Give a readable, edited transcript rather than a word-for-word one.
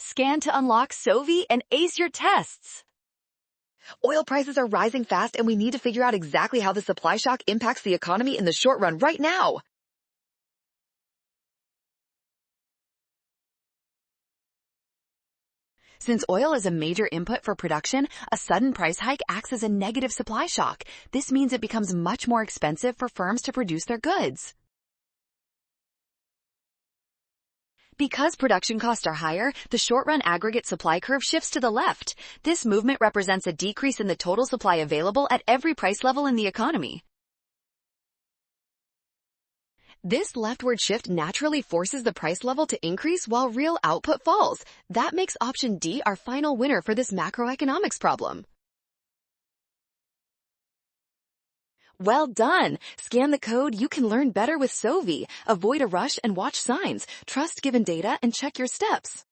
Scan to unlock Sovi and ace your tests. Oil prices are rising fast and we need to figure out exactly how the supply shock impacts the economy in the short run right now. Since oil is a major input for production, a sudden price hike acts as a negative supply shock. This means it becomes much more expensive for firms to produce their goods. Because production costs are higher, the short-run aggregate supply curve shifts to the left. This movement represents a decrease in the total supply available at every price level in the economy. This leftward shift naturally forces the price level to increase while real output falls. That makes option D our final winner for this macroeconomics problem. Well done! Scan the code. You can learn better with Sovi. Avoid a rush and watch signs. Trust given data and check your steps.